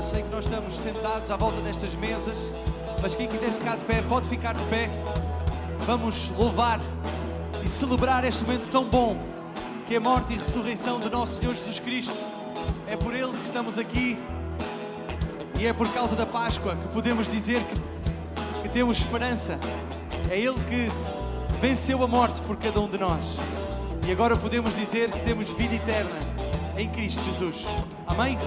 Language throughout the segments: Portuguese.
sei que nós estamos sentados à volta destas mesas, mas quem quiser ficar de pé, pode ficar de pé. Vamos louvar e celebrar este momento tão bom, que é a morte e ressurreição de nosso Senhor Jesus Cristo. É por Ele que estamos aqui e é por causa da Páscoa que podemos dizer que temos esperança. É Ele que venceu a morte por cada um de nós. E agora podemos dizer que temos vida eterna em Cristo Jesus. Amém?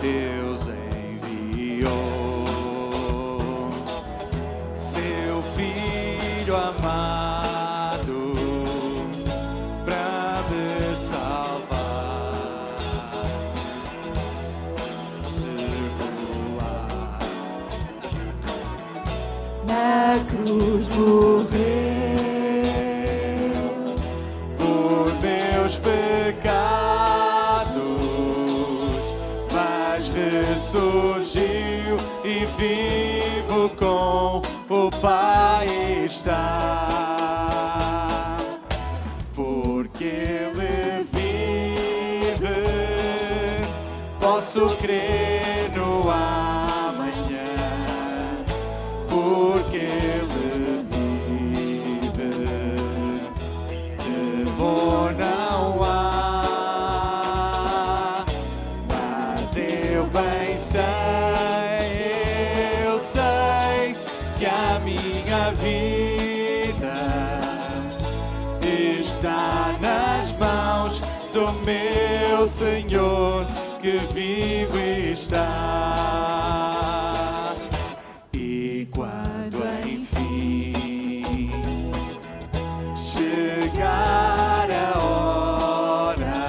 Deus enviou seu Filho amado para me salvar, perdoar. Na cruz morreu Por meus pecados, mas ressurgiu e vivo com o Pai está. Porque Ele vive, posso crer no amanhã. Porque Ele vive, temor não há. Mas eu bem sei que a minha vida está nas mãos do meu Senhor, que vivo está. E quando enfim chegar a hora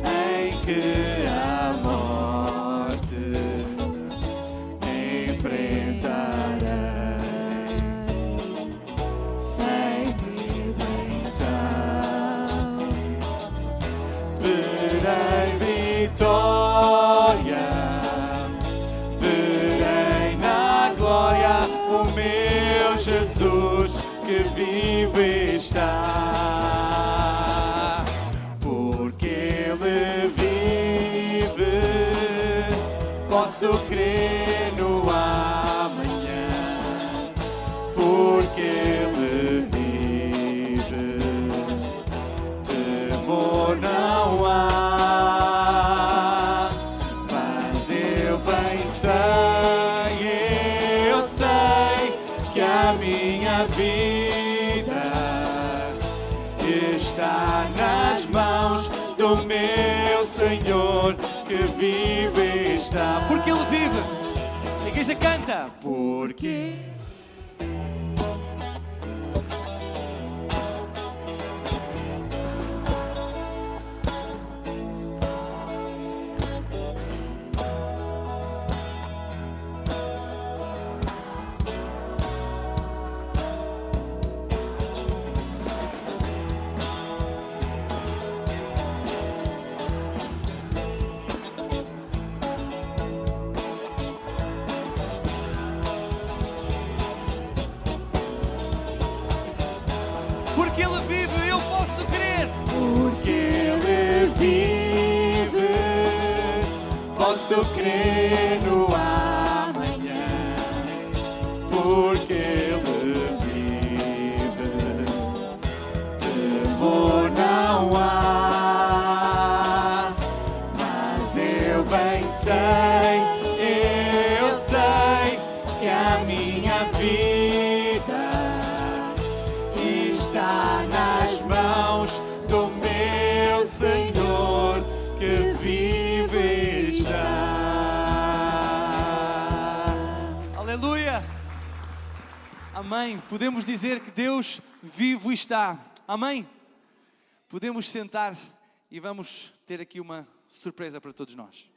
em que a morte enfrentarei, sem medo então verei vitória, verei na glória o meu Jesus, que vivo está. Porque Ele vive, posso crer no amanhã. Porque Ele vive, temor não há. Mas eu bem sei que a minha vida está nas mãos do meu Senhor, que vive está. Porque Ele vive. A igreja canta. Porque Porque Ele vive, eu posso crer. Porque Ele vive, posso crer no amanhã. Porque Ele vive, temor não há. Mas eu bem sei que a minha vida está nas mãos do meu Senhor, que vive está. Aleluia! Amém. Podemos dizer que Deus vivo está. Amém. Podemos sentar e vamos ter aqui uma surpresa para todos nós.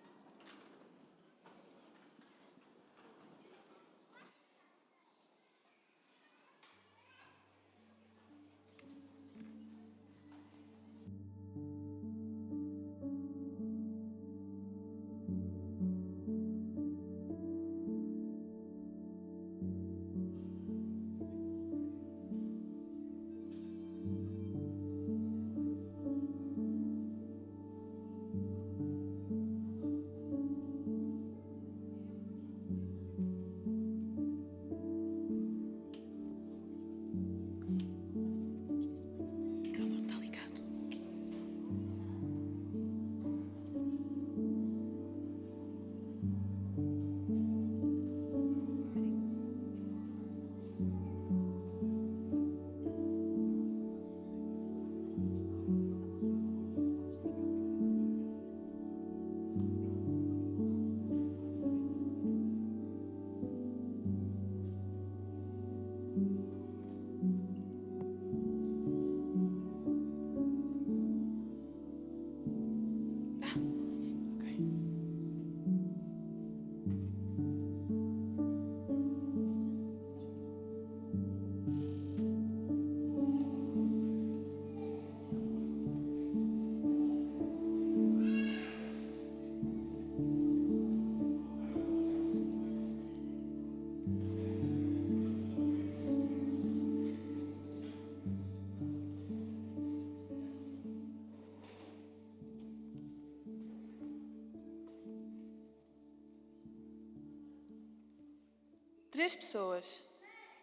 3 pessoas,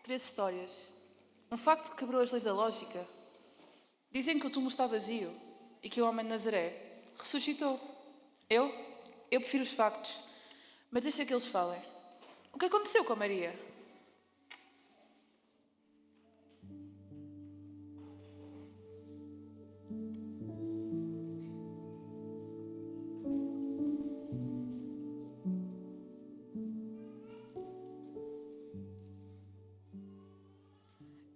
3 histórias, um facto que quebrou as leis da lógica. Dizem que o túmulo está vazio e que o homem de Nazaré ressuscitou. Eu prefiro os factos, mas deixa que eles falem. O que aconteceu com a Maria?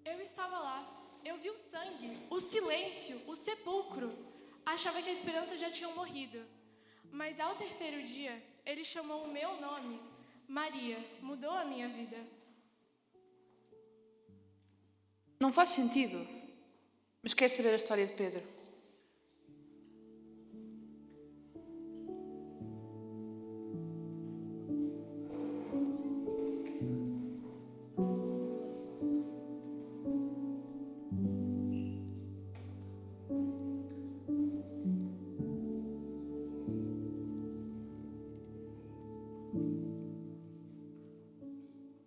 Eu estava lá, eu vi o sangue, o silêncio, o sepulcro. Achava que a esperança já tinha morrido. Mas ao terceiro dia, ele chamou o meu nome, Maria, mudou a minha vida. Não faz sentido, mas quero saber a história de Pedro.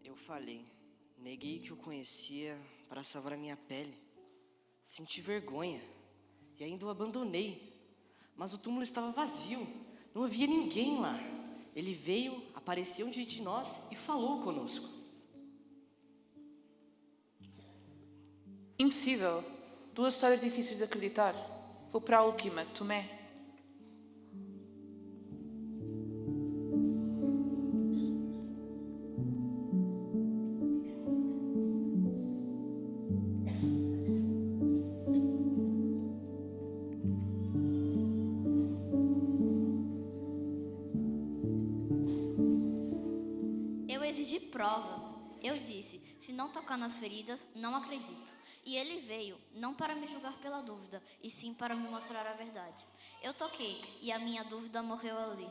Eu falhei, neguei que o conhecia para salvar a minha pele. Senti vergonha e ainda o abandonei. Mas o túmulo estava vazio, não havia ninguém lá. Ele veio, apareceu diante de nós e falou conosco. Impossível. 2 histórias difíceis de acreditar. Vou para a última, Tomé. Eu exigi provas. Eu disse, se não tocar nas feridas, não acredito. E ele veio, não para me julgar pela dúvida, e sim para me mostrar a verdade. Eu toquei, e a minha dúvida morreu ali.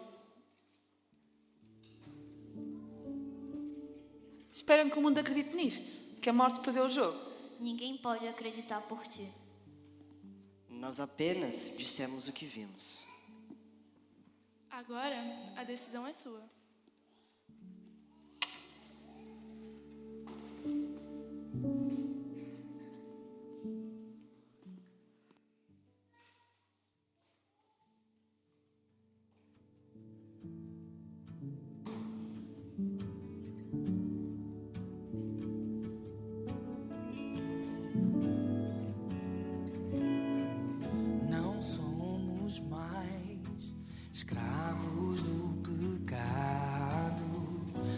Esperam que o mundo acredite nisto, que a morte perdeu o jogo. Ninguém pode acreditar por ti. Nós apenas dissemos o que vimos. Agora, a decisão é sua. Não somos mais escravos do pecado.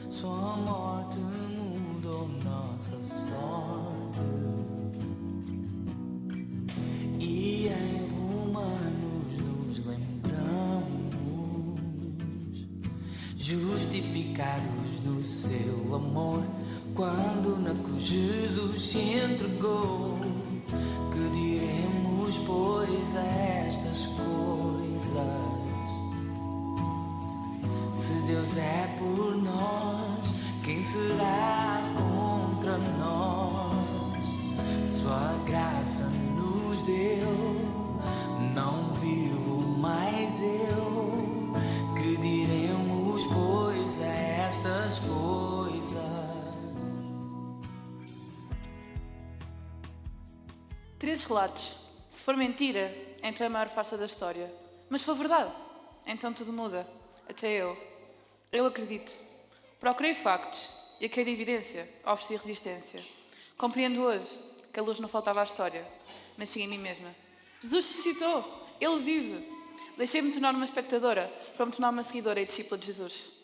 Sua morte mudou nossa sorte. E em Romanos nos lembramos, justificados no seu amor, quando na cruz Jesus se entregou. Que diremos, pois, a estas coisas? Se Deus é por nós, quem será contra nós? Sua graça nos deu, não vivo mais eu. Que diremos, pois, a estas coisas? 3 relatos. Se for mentira, então é a maior farsa da história. Mas se for verdade, então tudo muda. Até eu. Eu acredito. Procurei factos e a cair de evidência ofereci resistência. Compreendo hoje que a luz não faltava à história, mas sim em mim mesma. Jesus ressuscitou. Ele vive. Deixei-me tornar uma espectadora para me tornar uma seguidora e discípula de Jesus.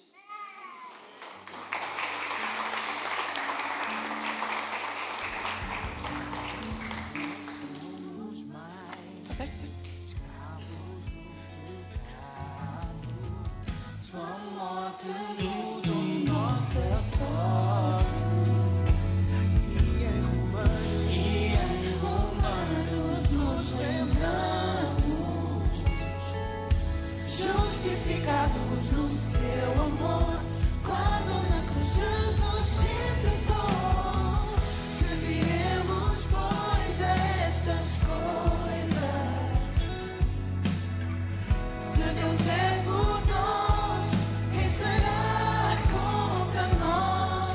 Sua morte mudou nossa sorte. E em Romanos nos lembramos, justificados no seu amor, quando na cruz Jesus se entregou. Que diremos, pois, a estas coisas? Se Deus é por nós, quem será contra nós?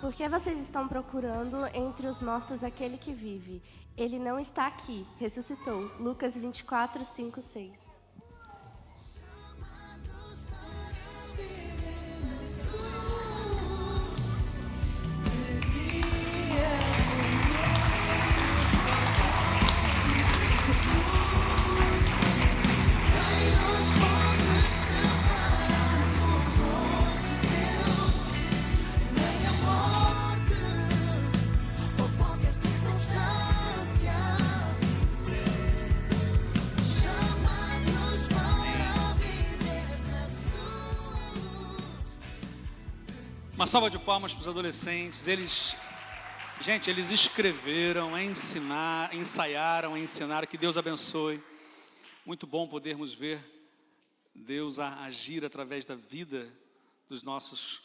Por que vocês estão procurando entre os mortos aquele que vive? Ele não está aqui, ressuscitou. Lucas 24, 5, 6. Uma salva de palmas para os adolescentes. Eles escreveram, ensaiaram, ensinaram. Que Deus abençoe. Muito bom podermos ver Deus agir através da vida dos nossos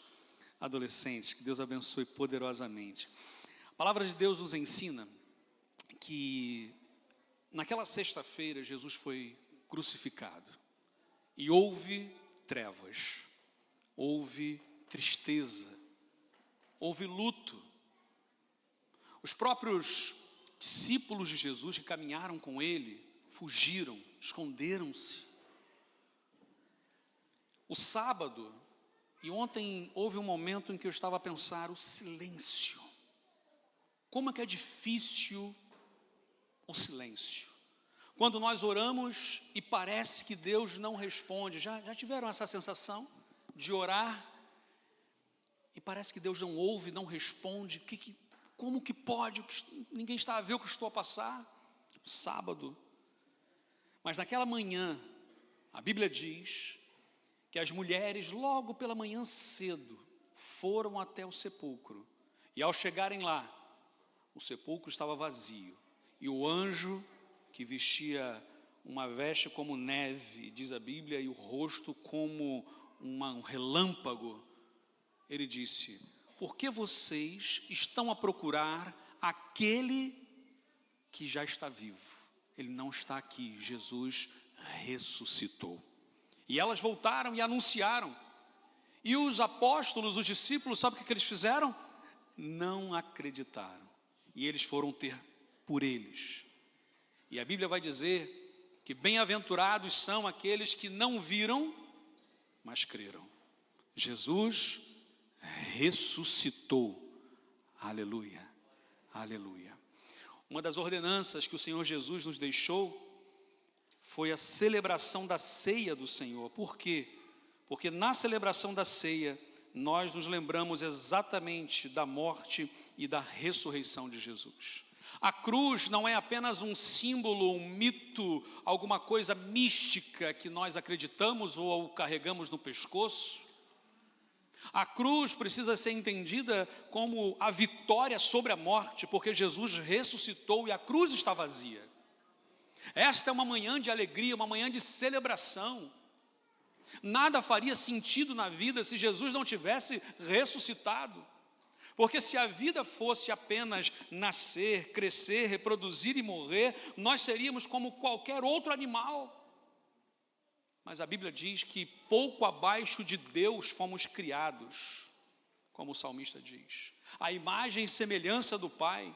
adolescentes. Que Deus abençoe poderosamente. A palavra de Deus nos ensina que naquela sexta-feira Jesus foi crucificado. E houve trevas, houve tristeza, houve luto. Os próprios discípulos de Jesus que caminharam com ele fugiram, esconderam-se. O sábado, e ontem houve um momento em que eu estava a pensar o silêncio. Como é que é difícil o silêncio. Quando nós oramos e parece que Deus não responde. Já tiveram essa sensação de orar e parece que Deus não ouve, não responde? Como que pode? Ninguém está a ver o que estou a passar. Sábado. Mas naquela manhã, a Bíblia diz que as mulheres logo pela manhã cedo foram até o sepulcro. E ao chegarem lá, o sepulcro estava vazio. E o anjo, que vestia uma veste como neve, diz a Bíblia, e o rosto como um relâmpago, ele disse: por que vocês estão a procurar aquele que já está vivo? Ele não está aqui, Jesus ressuscitou. E elas voltaram e anunciaram. E os apóstolos, os discípulos, sabe o que eles fizeram? Não acreditaram. E eles foram ter por eles. E a Bíblia vai dizer que bem-aventurados são aqueles que não viram, mas creram. Jesus ressuscitou. Aleluia, aleluia. Uma das ordenanças que o Senhor Jesus nos deixou foi a celebração da ceia do Senhor. Por quê? Porque na celebração da ceia, nós nos lembramos exatamente da morte e da ressurreição de Jesus. A cruz não é apenas um símbolo, um mito, alguma coisa mística que nós acreditamos ou carregamos no pescoço. A cruz precisa ser entendida como a vitória sobre a morte, porque Jesus ressuscitou e a cruz está vazia. Esta é uma manhã de alegria, uma manhã de celebração. Nada faria sentido na vida se Jesus não tivesse ressuscitado. Porque se a vida fosse apenas nascer, crescer, reproduzir e morrer, nós seríamos como qualquer outro animal. Mas a Bíblia diz que pouco abaixo de Deus fomos criados, como o salmista diz. A imagem e semelhança do Pai.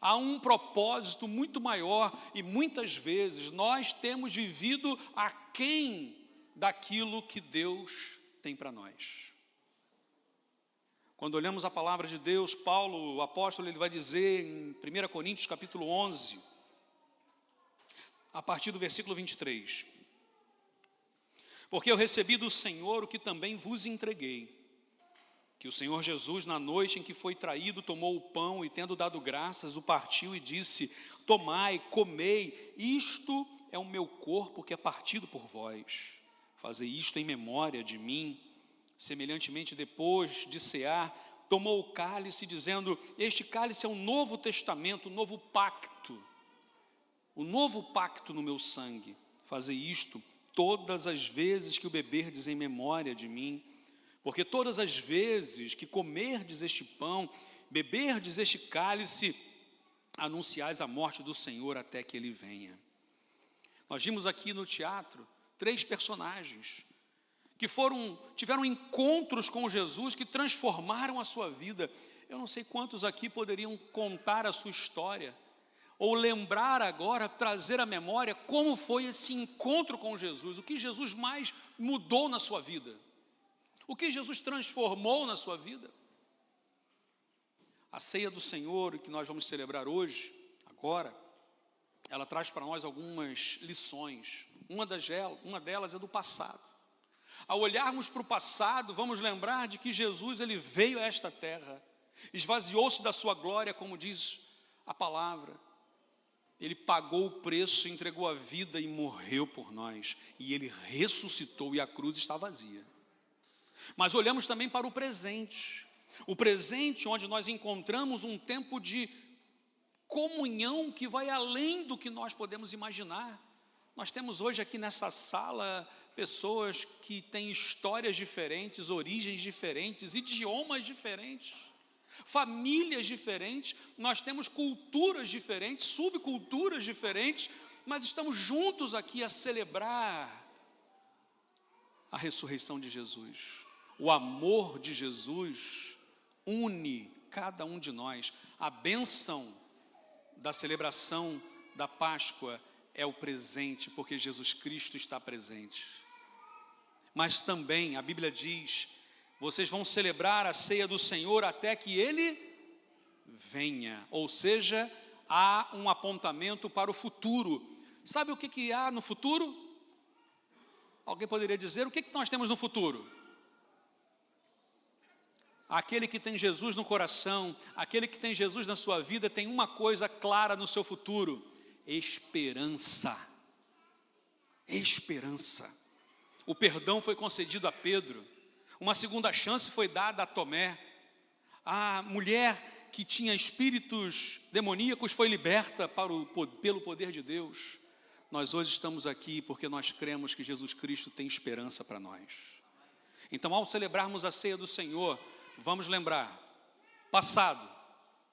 Há um propósito muito maior e muitas vezes nós temos vivido aquém daquilo que Deus tem para nós. Quando olhamos a palavra de Deus, Paulo, o apóstolo, ele vai dizer em 1 Coríntios capítulo 11, a partir do versículo 23. Porque eu recebi do Senhor o que também vos entreguei, que o Senhor Jesus, na noite em que foi traído, tomou o pão e, tendo dado graças, o partiu e disse: tomai, comei, isto é o meu corpo que é partido por vós. Fazei isto em memória de mim. Semelhantemente, depois de cear, tomou o cálice, dizendo: este cálice é o novo testamento, o novo pacto no meu sangue. Fazei isto todas as vezes que o beberdes em memória de mim. Porque todas as vezes que comerdes este pão, beberdes este cálice, anunciais a morte do Senhor até que Ele venha. Nós vimos aqui no teatro 3 personagens que tiveram encontros com Jesus, que transformaram a sua vida. Eu não sei quantos aqui poderiam contar a sua história, ou lembrar agora, trazer à memória como foi esse encontro com Jesus, o que Jesus mais mudou na sua vida, o que Jesus transformou na sua vida. A ceia do Senhor, que nós vamos celebrar hoje, agora, ela traz para nós algumas lições. Uma delas é do passado. Ao olharmos para o passado, vamos lembrar de que Jesus, ele veio a esta terra, esvaziou-se da sua glória, como diz a palavra. Ele pagou o preço, entregou a vida e morreu por nós. E ele ressuscitou e a cruz está vazia. Mas olhamos também para o presente. O presente onde nós encontramos um tempo de comunhão que vai além do que nós podemos imaginar. Nós temos hoje aqui nessa sala pessoas que têm histórias diferentes, origens diferentes, idiomas diferentes, famílias diferentes, nós temos culturas diferentes, subculturas diferentes, mas estamos juntos aqui a celebrar a ressurreição de Jesus. O amor de Jesus une cada um de nós. A bênção da celebração da Páscoa é o presente, porque Jesus Cristo está presente. Mas também a Bíblia diz: vocês vão celebrar a ceia do Senhor até que Ele venha. Ou seja, há um apontamento para o futuro. Sabe o que há no futuro? Alguém poderia dizer, o que nós temos no futuro? Aquele que tem Jesus no coração, aquele que tem Jesus na sua vida, tem uma coisa clara no seu futuro: esperança. Esperança. O perdão foi concedido a Pedro. Uma segunda chance foi dada a Tomé. A mulher que tinha espíritos demoníacos foi liberta pelo poder de Deus. Nós hoje estamos aqui porque nós cremos que Jesus Cristo tem esperança para nós. Então, ao celebrarmos a ceia do Senhor, vamos lembrar: passado,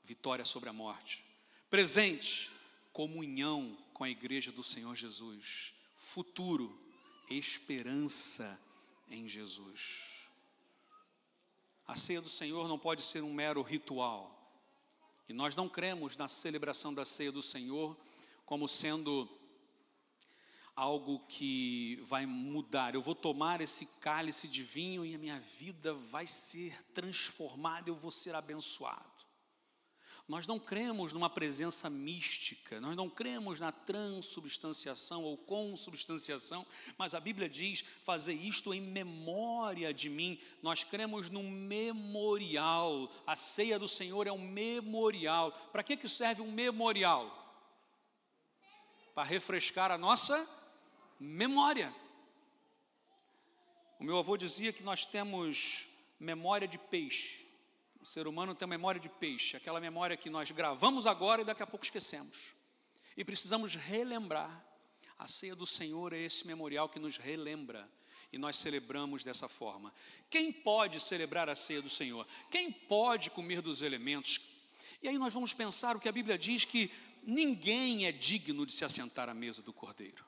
vitória sobre a morte; presente, comunhão com a igreja do Senhor Jesus; futuro, esperança em Jesus. A ceia do Senhor não pode ser um mero ritual. E nós não cremos na celebração da ceia do Senhor como sendo algo que vai mudar. Eu vou tomar esse cálice de vinho e a minha vida vai ser transformada, eu vou ser abençoado. Nós não cremos numa presença mística, nós não cremos na transubstanciação ou consubstanciação, mas a Bíblia diz: fazer isto em memória de mim. Nós cremos num memorial. A ceia do Senhor é um memorial. Para que serve um memorial? Para refrescar a nossa memória. O meu avô dizia que nós temos memória de peixe. O ser humano tem memória de peixe, aquela memória que nós gravamos agora e daqui a pouco esquecemos. E precisamos relembrar. A ceia do Senhor é esse memorial que nos relembra. E nós celebramos dessa forma. Quem pode celebrar a ceia do Senhor? Quem pode comer dos elementos? E aí nós vamos pensar o que a Bíblia diz, que ninguém é digno de se assentar à mesa do Cordeiro.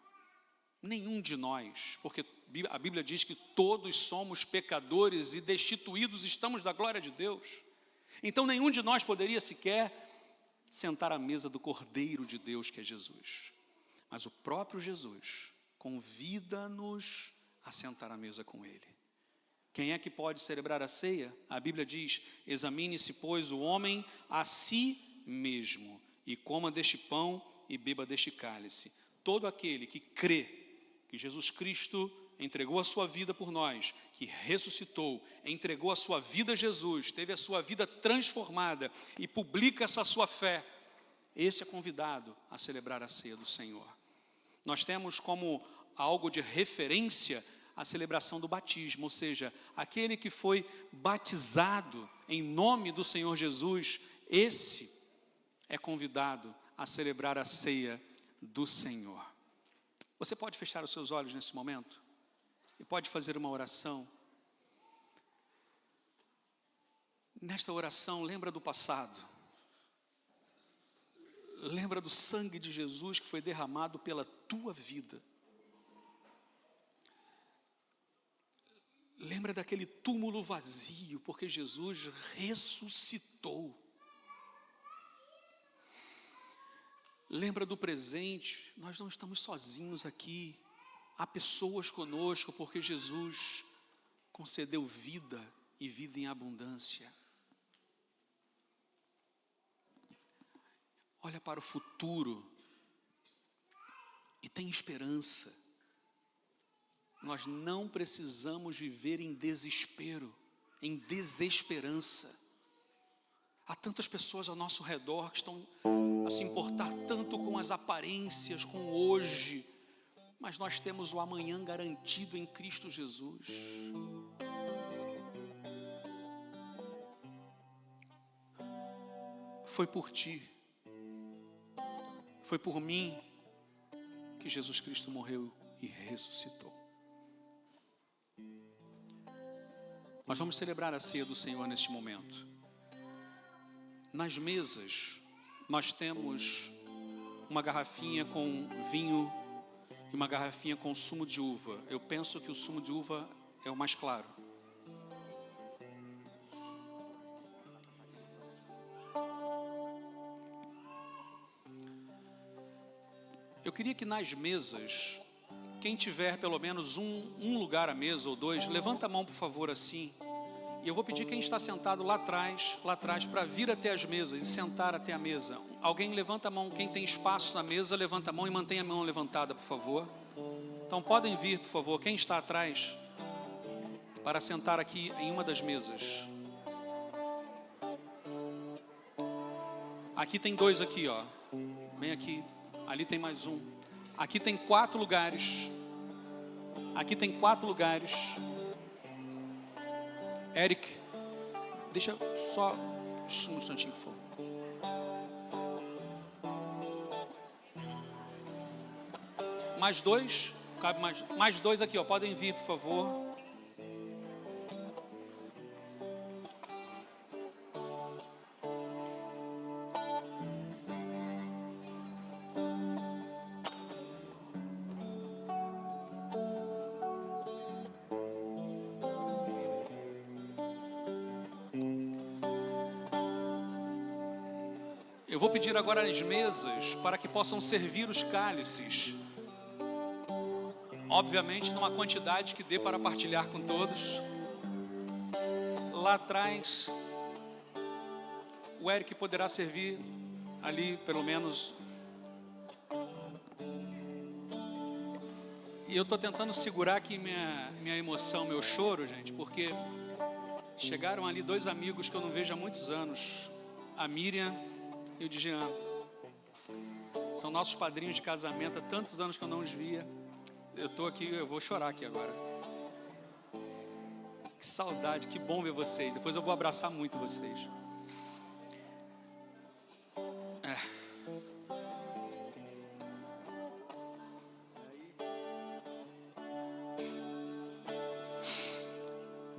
Nenhum de nós, porque a Bíblia diz que todos somos pecadores e destituídos estamos da glória de Deus. Então nenhum de nós poderia sequer sentar à mesa do Cordeiro de Deus, que é Jesus. Mas o próprio Jesus convida-nos a sentar à mesa com Ele. Quem é que pode celebrar a ceia? A Bíblia diz: examine-se, pois, o homem a si mesmo, e coma deste pão e beba deste cálice. Todo aquele que crê que Jesus Cristo entregou a sua vida por nós, que ressuscitou, entregou a sua vida a Jesus, teve a sua vida transformada e publica essa sua fé, esse é convidado a celebrar a ceia do Senhor. Nós temos como algo de referência a celebração do batismo, ou seja, aquele que foi batizado em nome do Senhor Jesus, esse é convidado a celebrar a ceia do Senhor. Você pode fechar os seus olhos nesse momento e pode fazer uma oração. Nesta oração, lembra do passado. Lembra do sangue de Jesus que foi derramado pela tua vida. Lembra Lembra daquele túmulo vazio, porque Jesus ressuscitou. Lembra do presente, nós não estamos sozinhos aqui. Há pessoas conosco, porque Jesus concedeu vida e vida em abundância. Olha para o futuro e tem esperança. Nós não precisamos viver em desespero, em desesperança. Há tantas pessoas ao nosso redor que estão a se importar tanto com as aparências, com o hoje, mas nós temos o amanhã garantido em Cristo Jesus. Foi por ti, foi por mim que Jesus Cristo morreu e ressuscitou. Nós vamos celebrar a ceia do Senhor neste momento. Nas mesas, nós temos uma garrafinha com vinho e uma garrafinha com sumo de uva. Eu penso que o sumo de uva é o mais claro. Eu queria que nas mesas, quem tiver pelo menos um lugar à mesa ou dois, levanta a mão por favor assim. E eu vou pedir quem está sentado lá atrás, para vir até as mesas e sentar até a mesa. Alguém levanta a mão, quem tem espaço na mesa, levanta a mão e mantenha a mão levantada, por favor. Então podem vir, por favor, quem está atrás, para sentar aqui em uma das mesas. Aqui tem dois aqui, ó. Vem aqui. Ali tem mais um. Aqui tem 4 lugares. Aqui tem 4 lugares. Eric, deixa só um instantinho, por favor. Mais 2, cabe mais 2 aqui, ó. Podem vir, por favor. Eu vou pedir agora às mesas para que possam servir os cálices. Obviamente, numa quantidade que dê para partilhar com todos. Lá atrás, o Eric poderá servir ali, pelo menos. E eu estou tentando segurar aqui minha emoção, meu choro, gente, porque chegaram ali 2 amigos que eu não vejo há muitos anos. A Miriam e o Jean. São nossos padrinhos de casamento, há tantos anos que eu não os via. Eu estou aqui, eu vou chorar aqui agora. Que saudade, que bom ver vocês. Depois eu vou abraçar muito vocês.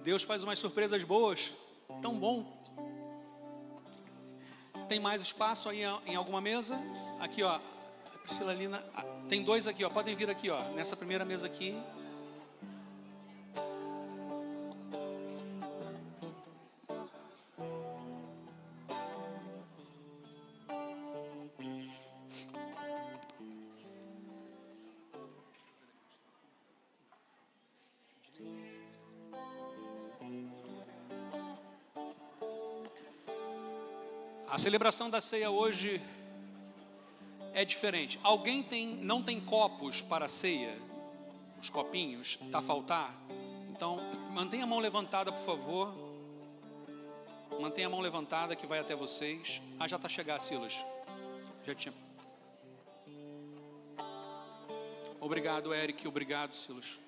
Deus faz umas surpresas boas, tão bom. Tem mais espaço aí em alguma mesa? Aqui, ó, Priscila Lina, tem 2 aqui, ó, podem vir aqui, ó, nessa primeira mesa aqui. A celebração da ceia hoje é diferente. Alguém não tem copos para a ceia? Os copinhos? Está a faltar? Então, mantenha a mão levantada, por favor. Mantenha a mão levantada que vai até vocês. Já está a chegar, Silas. Já tinha. Obrigado, Eric. Obrigado, Silas.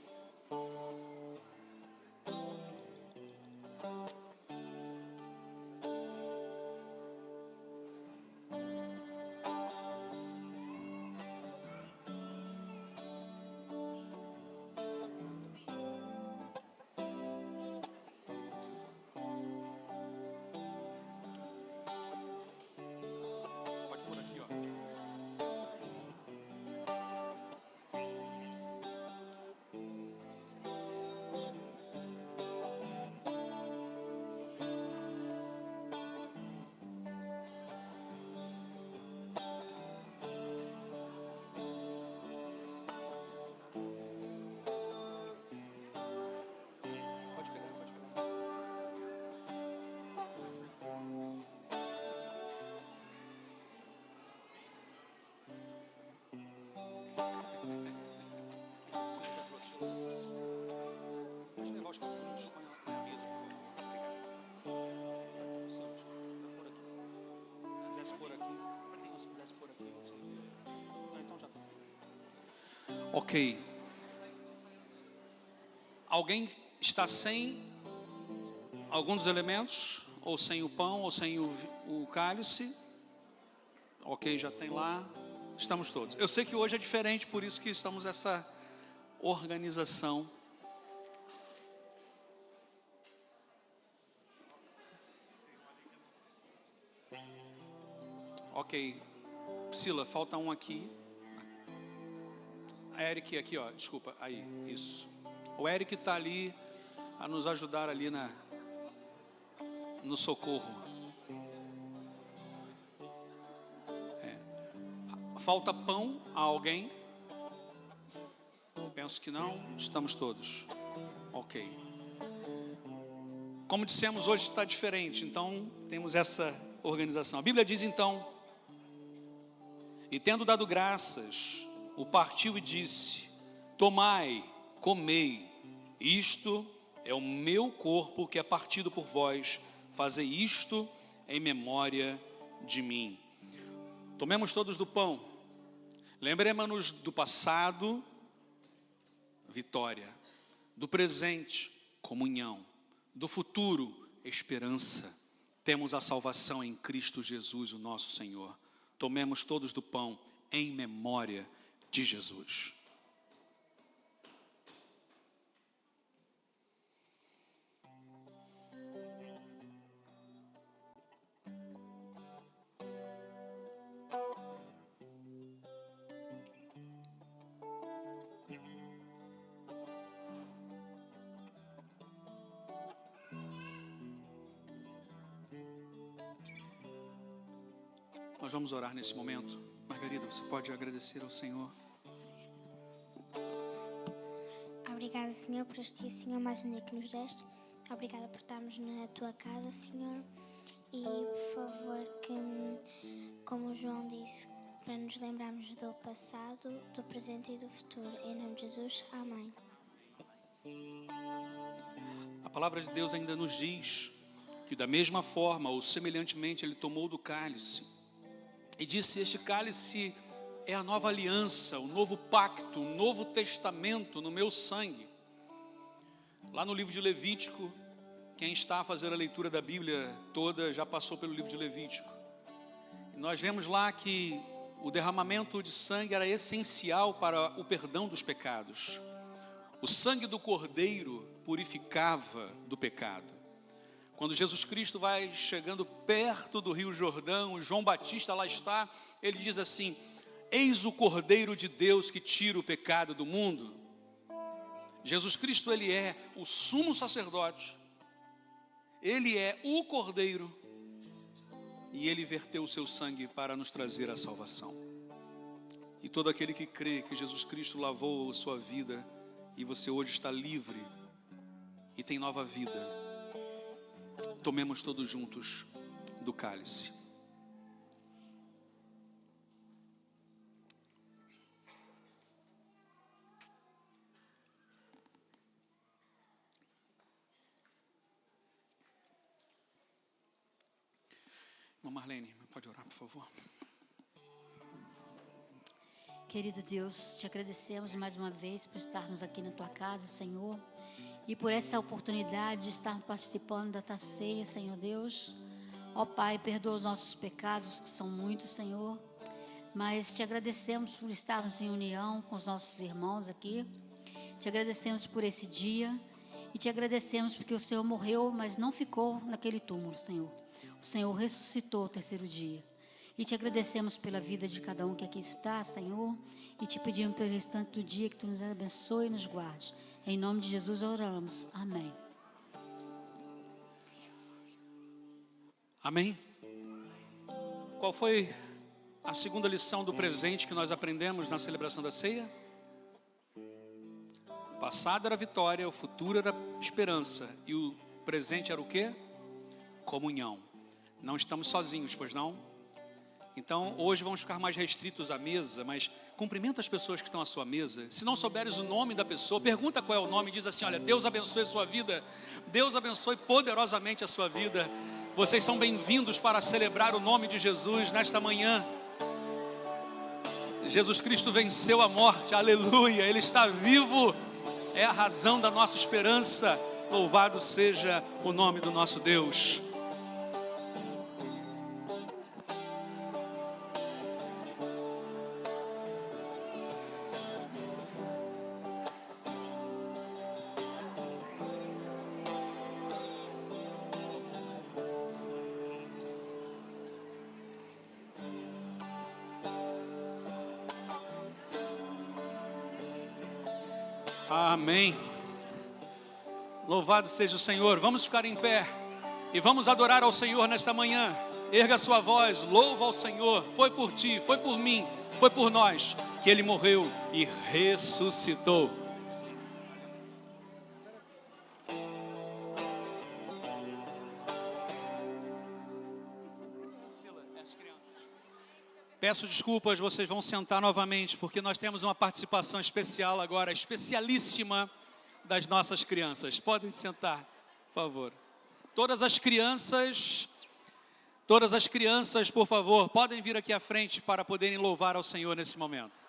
Ok. Alguém está sem algum dos elementos? Ou sem o pão, ou sem o cálice? Ok, já tem lá. Estamos todos. Eu sei que hoje é diferente, por isso que estamos nessa organização. Ok. Priscila, falta um aqui. A Eric aqui, ó. Desculpa, aí, isso. O Eric está ali a nos ajudar ali no socorro. Falta pão a alguém? Penso que não. Estamos todos. Ok. Como dissemos, hoje está diferente. Então, temos essa organização. A Bíblia diz então: e tendo dado graças, o partiu e disse: tomai, comei, isto é o meu corpo que é partido por vós. Fazei isto em memória de mim. Tomemos todos do pão. Lembremos-nos do passado, vitória. Do presente, comunhão. Do futuro, esperança. Temos a salvação em Cristo Jesus, o nosso Senhor. Tomemos todos do pão em memória de Jesus. Nós vamos orar nesse momento. Margarida, você pode agradecer ao Senhor. Obrigada, Senhor, por este dia, Senhor, mais um dia que nos deste. Obrigada por estarmos na tua casa, Senhor. E, por favor, que, como o João disse, para nos lembrarmos do passado, do presente e do futuro. Em nome de Jesus, amém. A palavra de Deus ainda nos diz que da mesma forma, ou semelhantemente, ele tomou do cálice e disse: este cálice é a nova aliança, o novo pacto, o novo testamento no meu sangue. Lá no livro de Levítico, quem está a fazer a leitura da Bíblia toda já passou pelo livro de Levítico. E nós vemos lá que o derramamento de sangue era essencial para o perdão dos pecados. O sangue do Cordeiro purificava do pecado. Quando Jesus Cristo vai chegando perto do Rio Jordão, João Batista lá está, ele diz assim: eis o Cordeiro de Deus que tira o pecado do mundo. Jesus Cristo, ele é o sumo sacerdote, ele é o Cordeiro, e ele verteu o seu sangue para nos trazer a salvação. E todo aquele que crê que Jesus Cristo lavou a sua vida, e você hoje está livre e tem nova vida, tomemos todos juntos do cálice. Irmã Marlene, pode orar, por favor? Querido Deus, te agradecemos mais uma vez por estarmos aqui na tua casa, Senhor. E por essa oportunidade de estar participando da tua ceia, Senhor Deus. Ó Pai, perdoa os nossos pecados, que são muitos, Senhor. Mas te agradecemos por estarmos em união com os nossos irmãos aqui. Te agradecemos por esse dia. E te agradecemos porque o Senhor morreu, mas não ficou naquele túmulo, Senhor. O Senhor ressuscitou ao terceiro dia. E te agradecemos pela vida de cada um que aqui está, Senhor. E te pedimos pelo restante do dia que tu nos abençoe e nos guarde. Em nome de Jesus oramos. Amém. Amém? Qual foi a segunda lição do presente que nós aprendemos na celebração da ceia? O passado era vitória, o futuro era esperança. E o presente era o quê? Comunhão. Não estamos sozinhos, pois não? Então, hoje vamos ficar mais restritos à mesa, mas cumprimenta as pessoas que estão à sua mesa. Se não souberes o nome da pessoa, pergunta qual é o nome e diz assim: olha, Deus abençoe a sua vida, Deus abençoe poderosamente a sua vida. Vocês são bem-vindos para celebrar o nome de Jesus nesta manhã. Jesus Cristo venceu a morte, aleluia, Ele está vivo, é a razão da nossa esperança. Louvado seja o nome do nosso Deus. Amém. Louvado seja o Senhor. Vamos ficar em pé e vamos adorar ao Senhor nesta manhã. Erga sua voz, louva ao Senhor. Foi por ti, foi por mim, foi por nós que Ele morreu e ressuscitou. Peço desculpas, vocês vão sentar novamente, porque nós temos uma participação especial agora, especialíssima, das nossas crianças. Podem sentar, por favor. Todas as crianças, por favor, podem vir aqui à frente para poderem louvar ao Senhor nesse momento.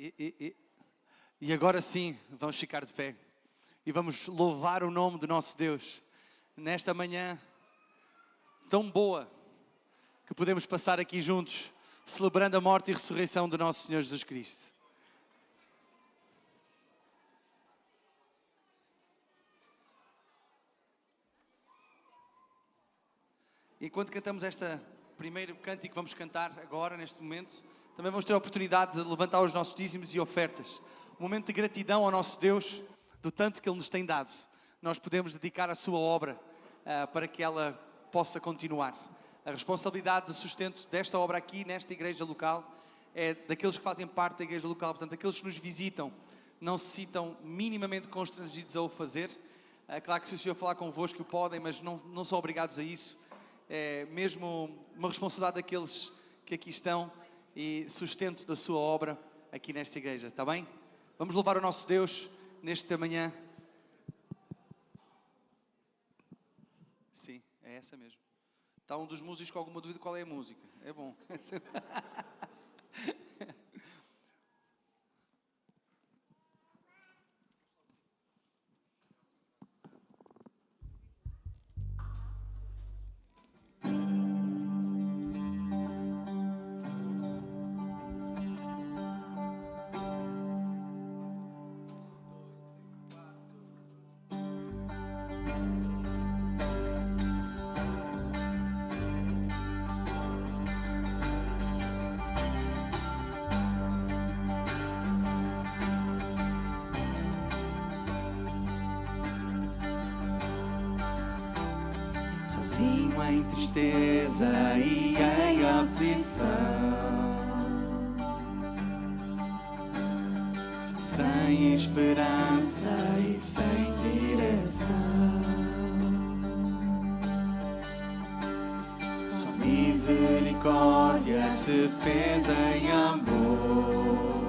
E agora sim, vamos ficar de pé e vamos louvar o nome do nosso Deus nesta manhã tão boa que podemos passar aqui juntos, celebrando a morte e ressurreição do nosso Senhor Jesus Cristo. Enquanto cantamos este primeiro cântico que vamos cantar agora, neste momento, também vamos ter a oportunidade de levantar os nossos dízimos e ofertas. Um momento de gratidão ao nosso Deus, do tanto que Ele nos tem dado. Nós podemos dedicar a sua obra para que ela possa continuar. A responsabilidade de sustento desta obra aqui, nesta igreja local, é daqueles que fazem parte da igreja local. Portanto, aqueles que nos visitam não se sintam minimamente constrangidos a o fazer. É claro que se o Senhor falar convosco, o podem, mas não são obrigados a isso. É mesmo uma responsabilidade daqueles que aqui estão e sustento da sua obra aqui nesta igreja, está bem? Vamos louvar o nosso Deus nesta manhã. Sim, é essa mesmo. Está um dos músicos com alguma dúvida qual é a música. É bom. Sozinho em tristeza e em aflição, sem esperança e sem direção, só misericórdia se fez em amor.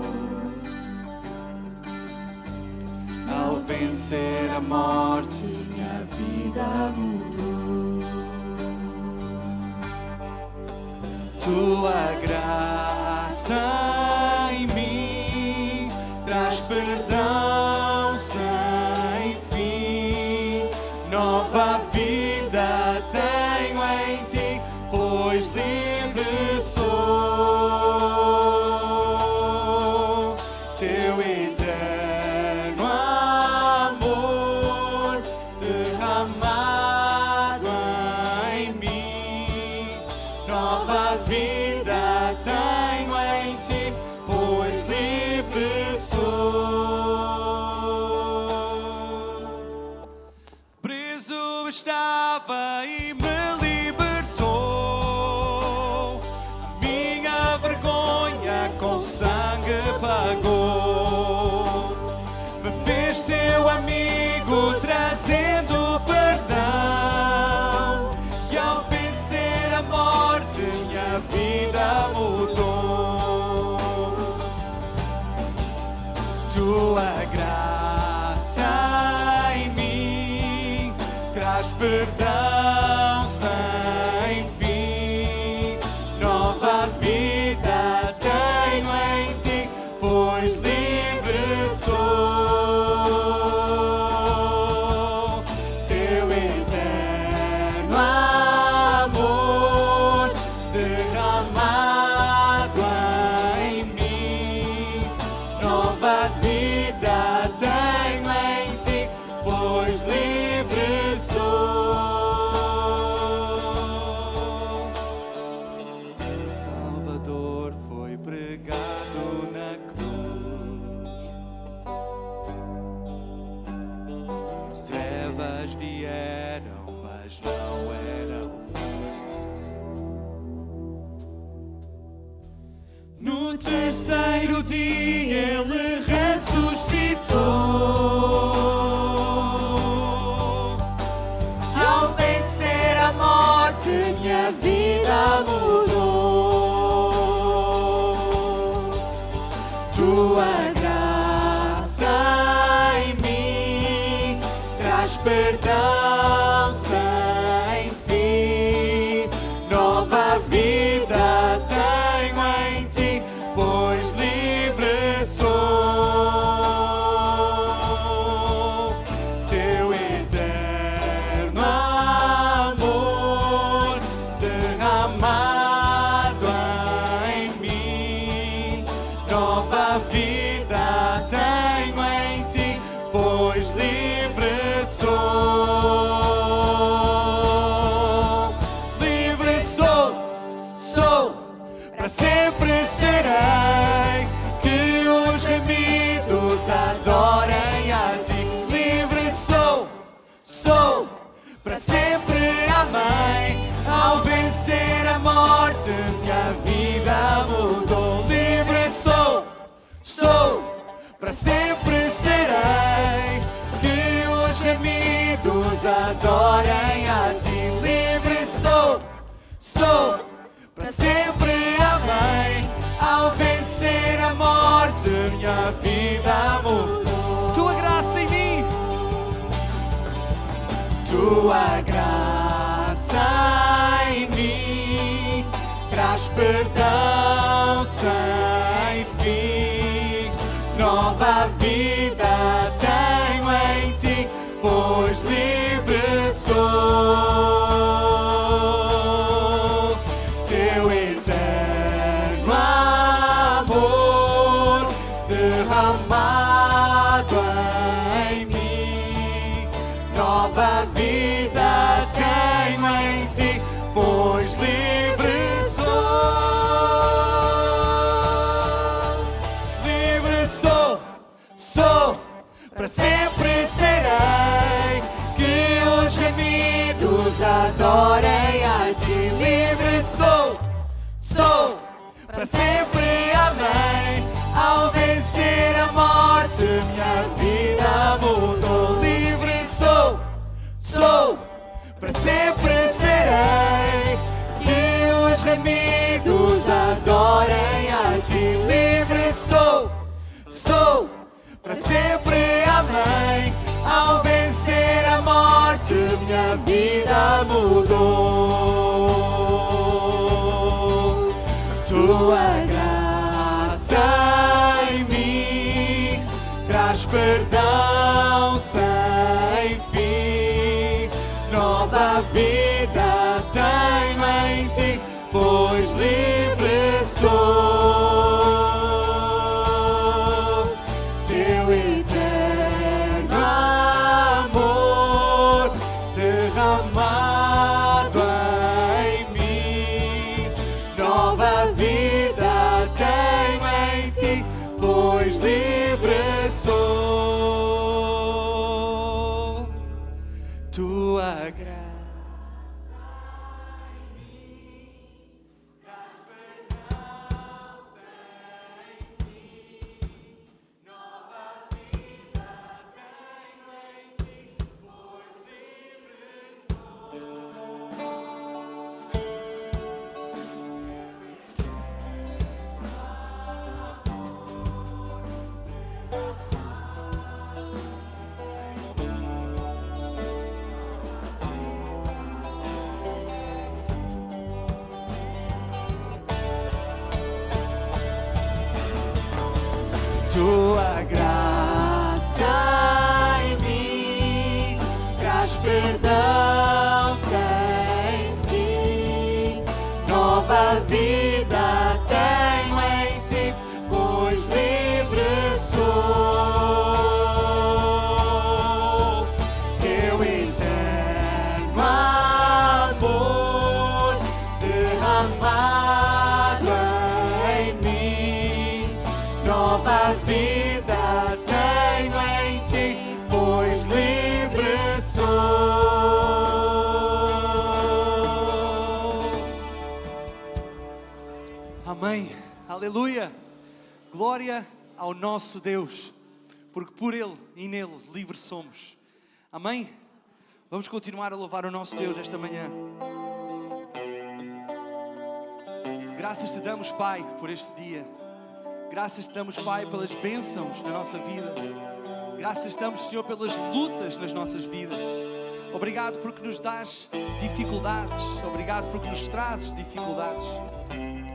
Ao vencer a morte, minha vida mudou. Tua graça em mim traz perdão sem fim. Nova vida tenho em ti, pois livre sou. Teu eterno amor derramado em mim. Nova vida tenho em ti, pois livre sou. Preso estava e me libertou. Minha vergonha com sangue pagou. Me fez seu amigo, trazendo perdão. E ao vencer a morte, minha vida mudou. Tua graça em mim traz perdão sem fim. Nova vida tenho em ti, pois livre sou. Teu eterno amor derramado em mim. Nova vida tenho em ti, pois livre sou. O Salvador foi pregado na cruz. Trevas vieram, mas não era o fim. No terceiro dia ele ressuscitou. Ao vencer a morte, minha vida mudou. Tua graça em mim traz perdão sem fim. Nova vida tenho em ti, pois livre sou. nova vida tenho em ti, pois livre sou. Livre sou, para sempre serei, que os remidos adorem a ti. Livre sou, para sempre amei, ao vencer a morte minha vida mudou. Livre sou, para sempre serei, que os remidos adorem a ti. Livre sou, para sempre amei, ao vencer a morte minha vida mudou. Tua graça em mim, tua graça em mim traz perdão sem fim. Nova vida tenho em ti, pois livre sou. Teu eterno amor derramado em mim. Nova vida tenho em ti, pois livre sou. Livre sou, para sempre serei, que os remidos adorem a ti. Livre sou, para sempre amei, ao vencer a morte minha vida mudou. Livre sou, para sempre serei, que os remidos adorem a ti. Livre sou, para sempre amei, ao vencer a morte minha vida mudou. Tua graça em mim traz perdão sem fim. Nova vida tenho em ti, pois livre sou. Teu eterno amor derramado em mim. Nova vida tenho em ti, pois livre sou. Tua graça tua graça em mim traz perdão sem fim. Nova vida tenho em ti, pois livre sou. Teu eterno amor derramado em mim. Nova vida tenho em ti, pois livre sou. amém, aleluia, glória ao nosso Deus, porque por Ele e nele livres somos, amém? Vamos continuar a louvar o nosso Deus esta manhã. Graças te damos, Pai, por este dia. Graças te damos, Pai, pelas bênçãos na nossa vida. Graças te damos, Senhor, pelas lutas nas nossas vidas. Obrigado porque nos dás dificuldades. Obrigado porque nos trazes dificuldades.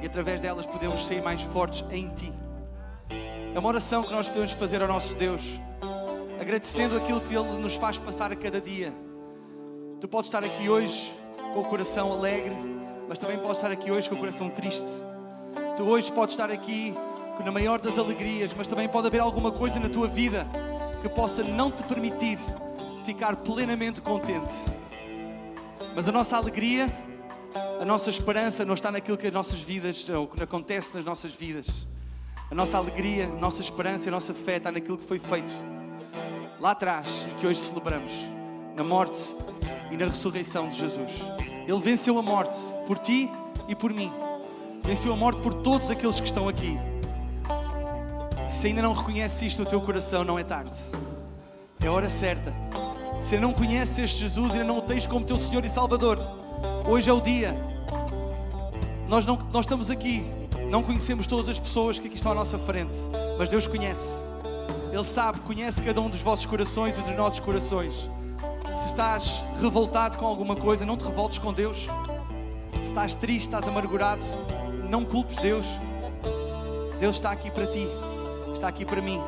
E através delas podemos ser mais fortes em Ti. É uma oração que nós podemos fazer ao nosso Deus, agradecendo aquilo que Ele nos faz passar a cada dia. Tu podes estar aqui hoje com o coração alegre, mas também podes estar aqui hoje com o coração triste. Tu hoje podes estar aqui na maior das alegrias, mas também pode haver alguma coisa na tua vida que possa não te permitir ficar plenamente contente. Mas a nossa alegria, a nossa esperança não está naquilo que as nossas vidas, ou que acontece nas nossas vidas. A nossa alegria, a nossa esperança e a nossa fé está naquilo que foi feito lá atrás e que hoje celebramos, na morte e na ressurreição de Jesus. Ele venceu a morte por ti e por mim. Venceu a morte por todos aqueles que estão aqui. Se ainda não reconheces isto no teu coração, não é tarde. É a hora certa. Se ainda não conheces este Jesus, ainda não o tens como teu Senhor e Salvador, hoje é o dia. Nós estamos aqui, não conhecemos todas as pessoas que aqui estão à nossa frente, mas Deus conhece. Ele sabe, conhece cada um dos vossos corações e dos nossos corações. Se estás revoltado com alguma coisa, não te revoltes com Deus. Se estás triste, estás amargurado, não culpes Deus. Deus está aqui para ti, está aqui para mim,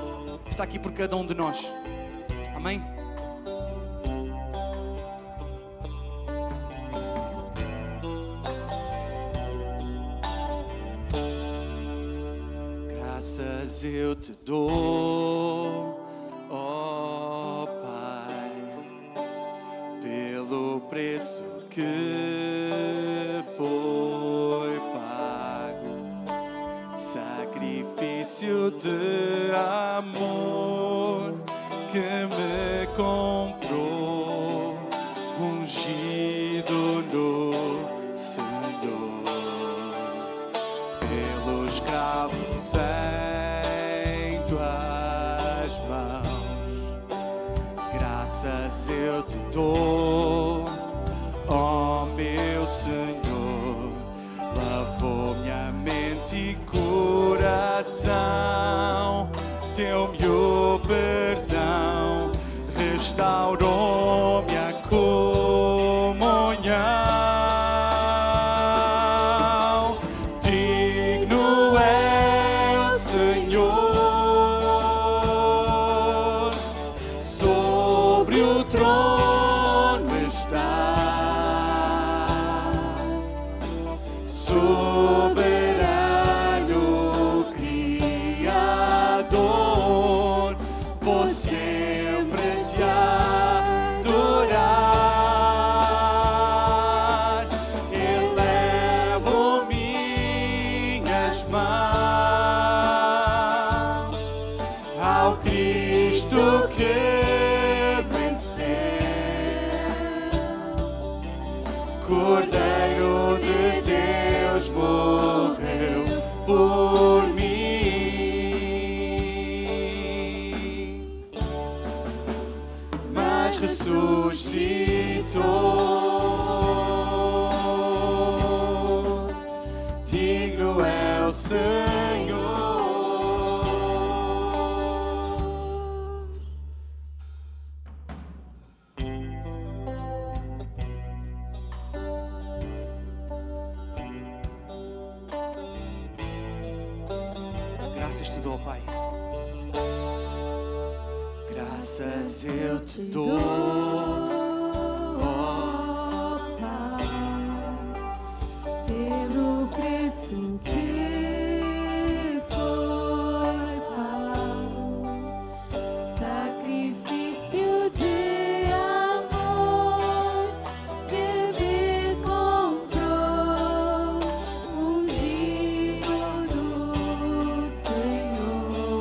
está aqui por cada um de nós. Amém? Graças eu te dou, ó Pai, pelo preço que foi pago, sacrifício de amor que me comprou, ungido no Senhor, pelos cravos em tuas mãos. Graças eu te dou, ó meu Senhor, lavou minha mente e coração, deu-me o perdão, restaurou minha comunhão. Digno é o Senhor, sobre o trono está, soberano Criador, vou sempre te adorar. Elevo minhas mãos ao Cristo que venceu, Cordeiro de Deus morreu por mim, mas ressuscitou. Digno é o Senhor. Graças te dou, Pai. Graças eu te dou, ó Pai, pelo preço que foi pago, sacrifício de amor que me comprou, ungido do Senhor,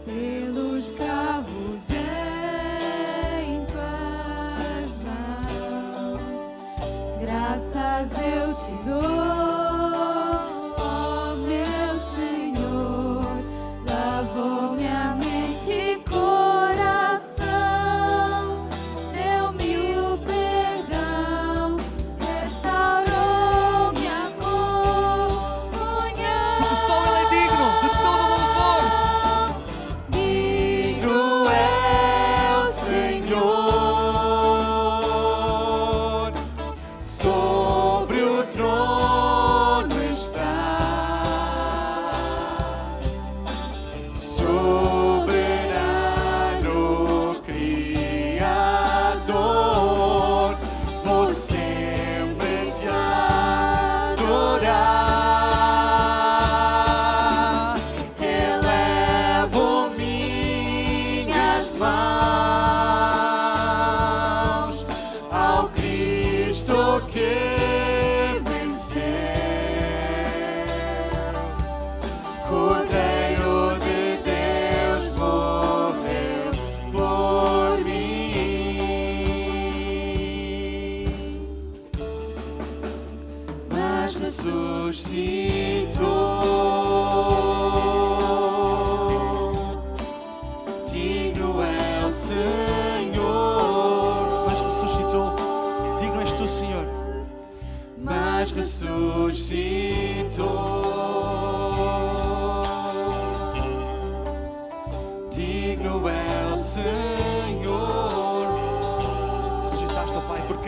pelos cravos em tuas mãos. Graças eu te dou, ó meu Senhor, lavou minha mente e coração, deu-me o perdão, restaurou minha comunhão. Porque só Ele é digno de todo louvor. Digno é o Senhor, sobre o trono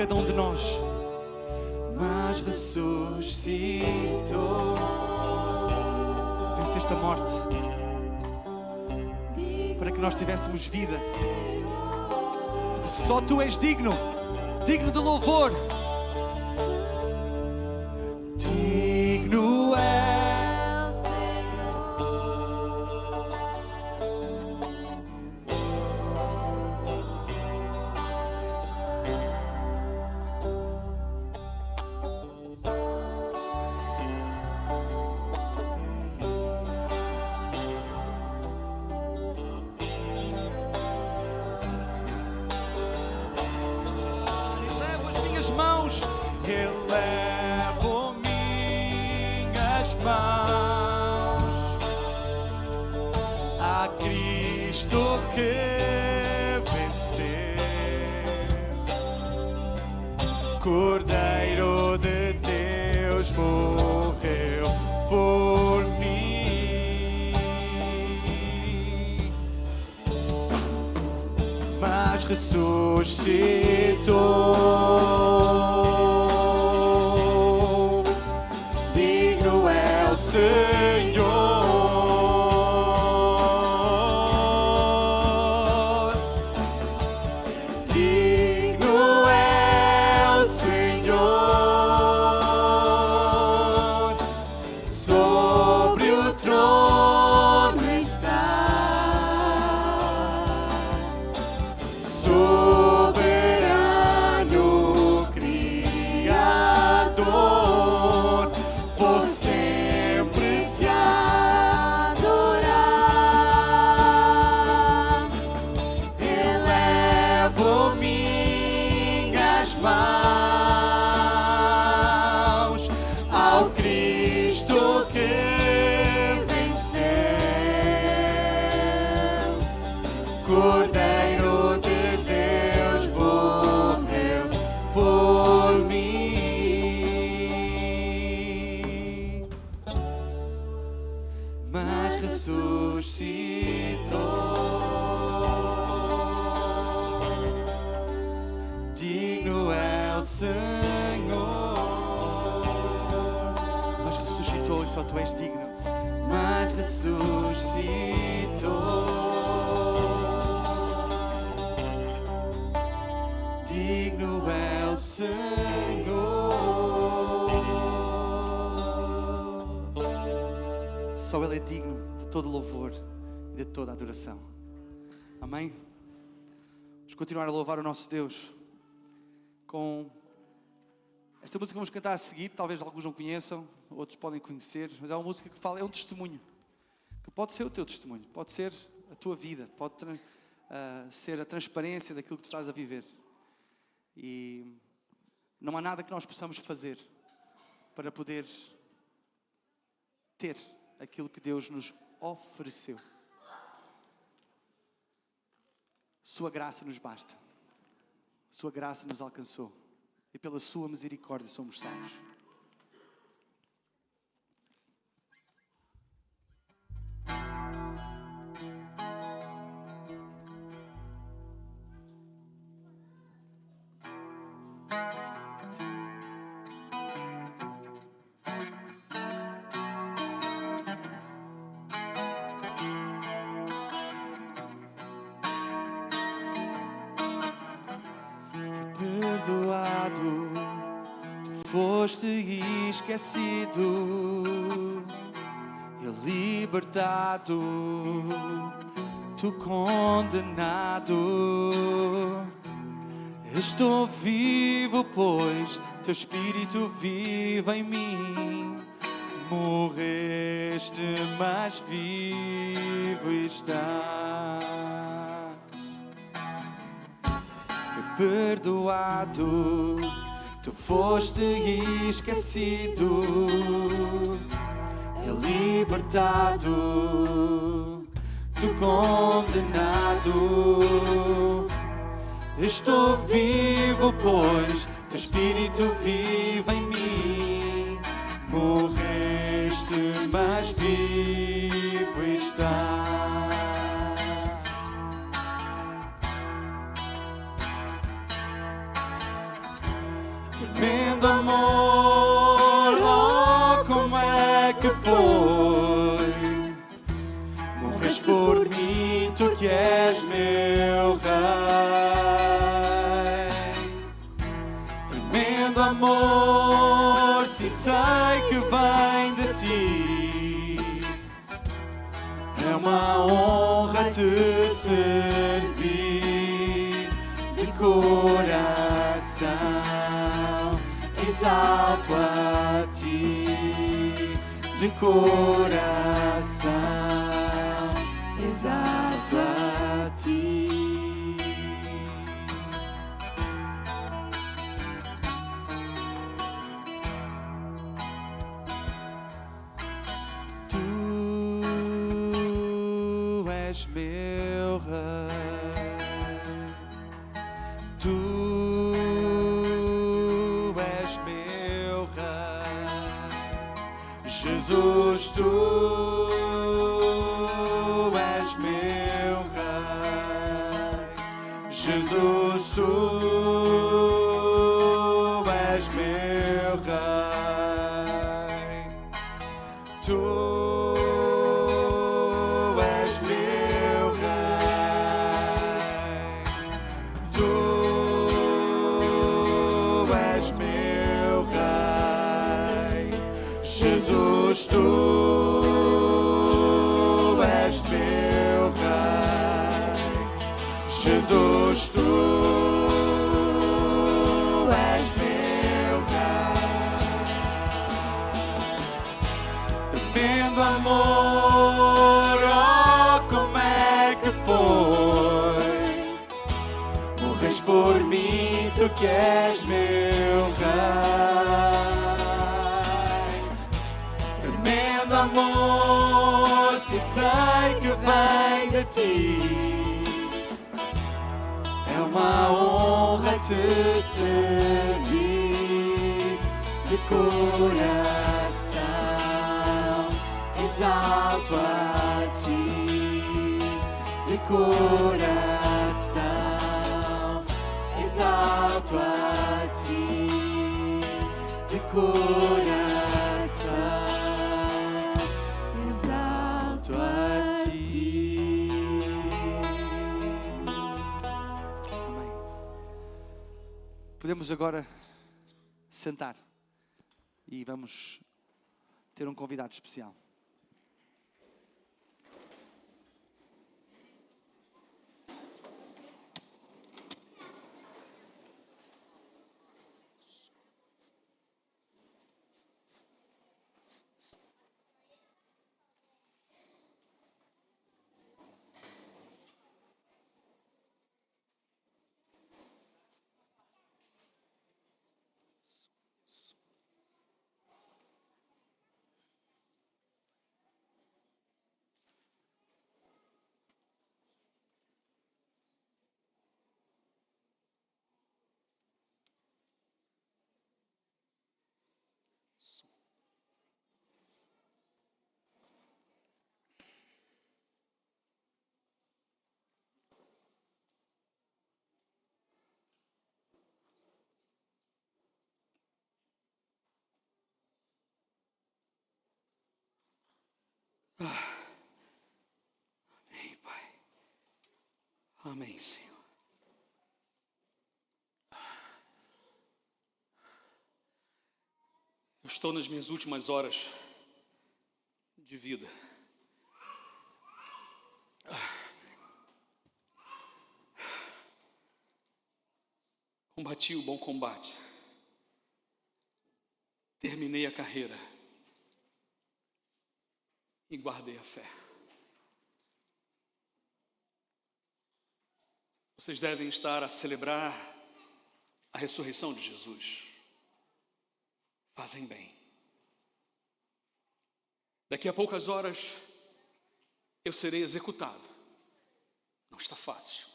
cada um de nós, mas ressuscitou. Venceste a morte para que nós tivéssemos vida. Só Tu és digno, digno de louvor. Digno é o mãos, elevo minhas mãos a Cristo que venceu, Cordeiro de Deus morreu por mim, mas ressuscitou. Senhor, digno é o Senhor, sobre o trono está, soberano Criador, por sempre te adorar. Elevo minhas mãos ao Cristo que venceu, Cordeiro de Deus morreu por mim, mas ressuscitou. Digno é o Senhor, mas ressuscitou e só Tu és digno, mas ressuscitou. Digno é o Senhor. Só Ele é digno de todo louvor e de toda adoração. Amém? Vamos continuar a louvar o nosso Deus com esta música que vamos cantar a seguir. Talvez alguns não conheçam, outros podem conhecer, mas é uma música que fala, é um testemunho, que pode ser o teu testemunho, pode ser a tua vida, pode ser a transparência daquilo que tu estás a viver. E não há nada que nós possamos fazer para poder ter aquilo que Deus nos ofereceu. Sua graça nos basta. Sua graça nos alcançou. E pela Sua misericórdia somos salvos. Perdoado, tu foste esquecido e libertado, tu condenado. Estou vivo, pois teu Espírito vive em mim. Morreste, mas vivo estás. Perdoado, tu foste esquecido e libertado, tu condenado. Estou vivo, pois teu Espírito vive em mim. Morreste, mas vivo estás. que foi. Morres por mim, tu que és meu Rei. Tremendo amor, sim, sei que vem de ti. É uma honra te servir de coração. Exalto a ti, de coração. Exalto a ti. Tu és meu Rei. Tu és meu Rei. Jesus, tu és meu Rei. Jesus, tu és meu Rei. Tu és meu Rei. Tu és meu Rei. Jesus, tu és meu Rei. Jesus, tu és meu Rei. Tremendo amor, oh, como é que foi. Morres por mim, tu que és meu Rei. Tremendo amor, se sei que vem de ti. É uma honra te servir de coração. Exalto a ti, de coração. Exalto a ti, de coração. Exalto a ti. Amém. Podemos agora sentar e vamos ter um convidado especial. Amém, Pai. Amém, Senhor. Eu estou nas minhas últimas horas de vida. Combati o bom combate. Terminei a carreira. E guardei a fé. Vocês devem estar a celebrar a ressurreição de Jesus. Fazem bem. Daqui a poucas horas eu serei executado. Não está fácil.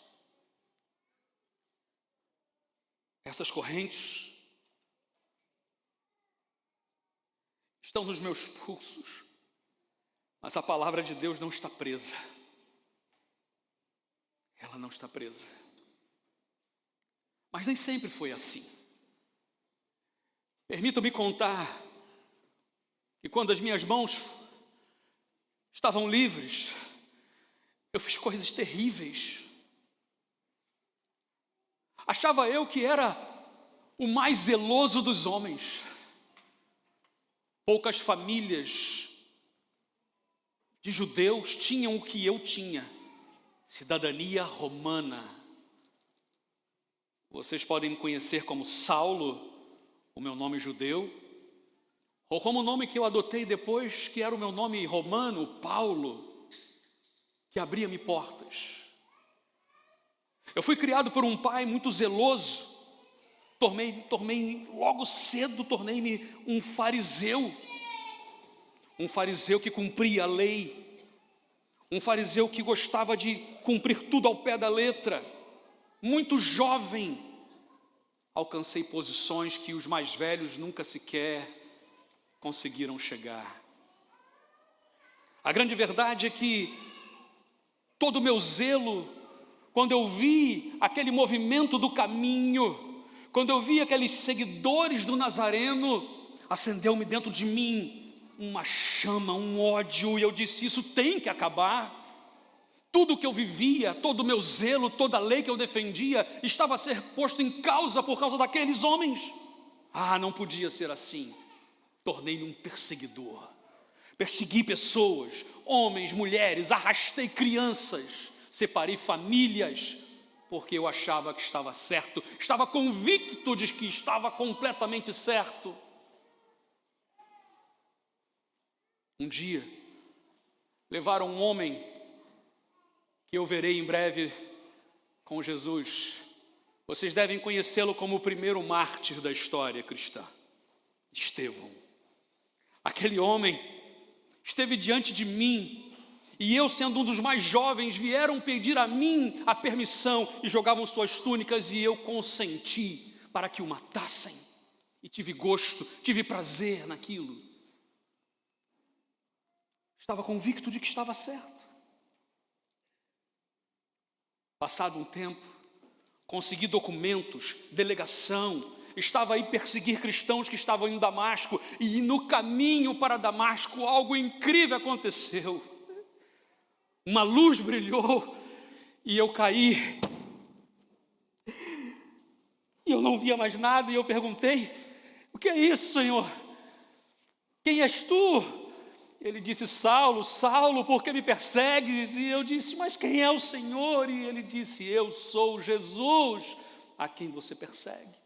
Essas correntes estão nos meus pulsos. Mas a palavra de Deus não está presa. Ela não está presa. Mas nem sempre foi assim. Permita-me contar E quando as minhas mãos estavam livres, eu fiz coisas terríveis. Achava eu que era o mais zeloso dos homens. Poucas famílias de judeus tinham o que eu tinha: cidadania romana. Vocês podem me conhecer como Saulo, o meu nome judeu, ou como o nome que eu adotei depois, que era o meu nome romano, Paulo, que abria-me portas. Eu fui criado por um pai muito zeloso. Logo cedo, tornei-me um fariseu que cumpria a lei, um fariseu que gostava de cumprir tudo ao pé da letra. Muito jovem, alcancei posições que os mais velhos nunca sequer conseguiram chegar. A grande verdade é que todo o meu zelo, quando eu vi aquele movimento do caminho, quando eu vi aqueles seguidores do Nazareno, acendeu-me dentro de mim uma chama, um ódio, e eu disse: isso tem que acabar. Tudo que eu vivia, todo o meu zelo, toda a lei que eu defendia, estava a ser posto em causa por causa daqueles homens. Não podia ser assim. Tornei-me um perseguidor. Persegui pessoas, homens, mulheres, arrastei crianças, separei famílias, porque eu achava que estava certo, estava convicto de que estava completamente certo. Um dia, levaram um homem que eu verei em breve com Jesus. Vocês devem conhecê-lo como o primeiro mártir da história cristã, Estevão. Aquele homem esteve diante de mim, e eu, sendo um dos mais jovens, vieram pedir a mim a permissão e jogavam suas túnicas, e eu consenti para que o matassem. E tive gosto, tive prazer naquilo. Estava convicto de que estava certo. Passado um tempo, consegui documentos, delegação, estava aí perseguir cristãos que estavam em Damasco, e no caminho para Damasco algo incrível aconteceu. Uma luz brilhou e eu caí. E eu não via mais nada, e eu perguntei: o que é isso, Senhor? Quem és tu? Ele disse: Saulo, Saulo, por que me persegues? E eu disse: mas quem é o Senhor? E ele disse: eu sou Jesus, a quem você persegue.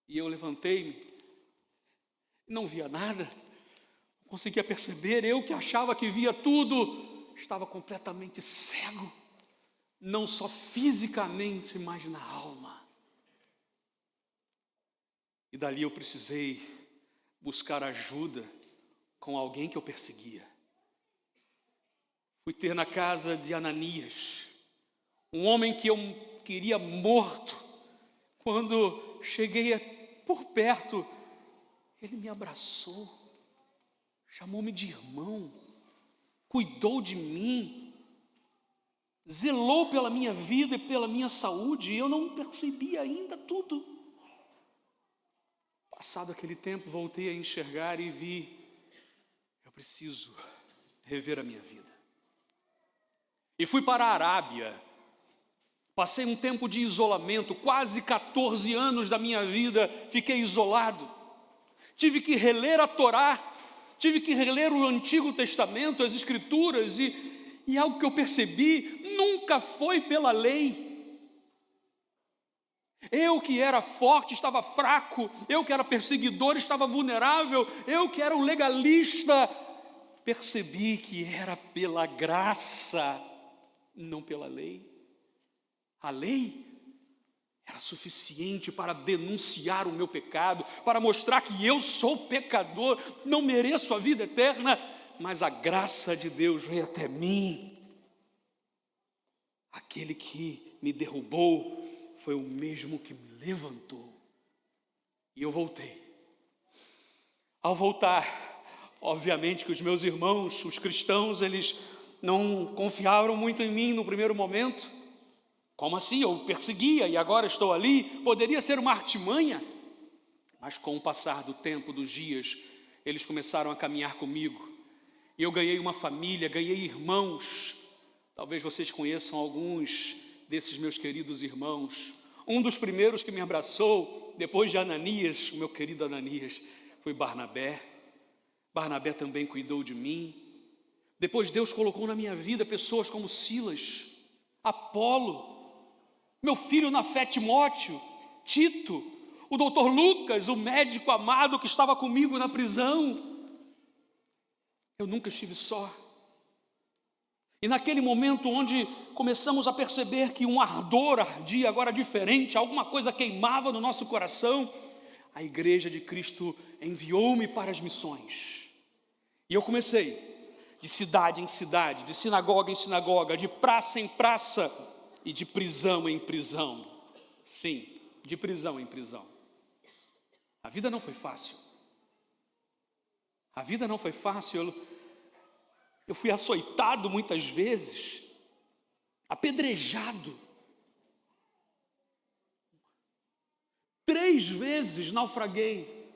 E eu levantei-me, não via nada, não conseguia perceber. Eu que achava que via tudo, estava completamente cego, não só fisicamente, mas na alma. E dali eu precisei buscar ajuda com alguém que eu perseguia. Fui ter na casa de Ananias, um homem que eu queria morto. Quando cheguei por perto, ele me abraçou, chamou-me de irmão, cuidou de mim, zelou pela minha vida e pela minha saúde, e eu não percebi ainda tudo. Passado aquele tempo, voltei a enxergar e vi: eu preciso rever a minha vida. E fui para a Arábia. Passei um tempo de isolamento, quase 14 anos da minha vida fiquei isolado. Tive que reler a Torá, tive que reler o Antigo Testamento, as Escrituras, e algo que eu percebi: nunca foi pela lei. Eu que era forte estava fraco, eu que era perseguidor estava vulnerável, eu que era o legalista, percebi que era pela graça, não pela lei. A lei era suficiente para denunciar o meu pecado, para mostrar que eu sou pecador, não mereço a vida eterna, mas a graça de Deus veio até mim. Aquele que me derrubou foi o mesmo que me levantou. E eu voltei. Ao voltar, obviamente que os meus irmãos, os cristãos, eles não confiaram muito em mim no primeiro momento. Como assim? Eu perseguia e agora estou ali? Poderia ser uma artimanha? Mas com o passar do tempo, dos dias, eles começaram a caminhar comigo. E eu ganhei uma família, ganhei irmãos. Talvez vocês conheçam alguns desses meus queridos irmãos. Um dos primeiros que me abraçou, depois de Ananias, o meu querido Ananias, foi Barnabé. Barnabé também cuidou de mim. Depois Deus colocou na minha vida pessoas como Silas, Apolo, meu filho na fé Timóteo, Tito, o doutor Lucas, o médico amado que estava comigo na prisão. Eu nunca estive só. E naquele momento onde começamos a perceber que um ardor ardia agora diferente, alguma coisa queimava no nosso coração, a Igreja de Cristo enviou-me para as missões. E eu comecei de cidade em cidade, de sinagoga em sinagoga, de praça em praça e de prisão em prisão. Sim, de prisão em prisão. A vida não foi fácil. A vida não foi fácil. Eu fui açoitado muitas vezes, apedrejado. 3 vezes naufraguei.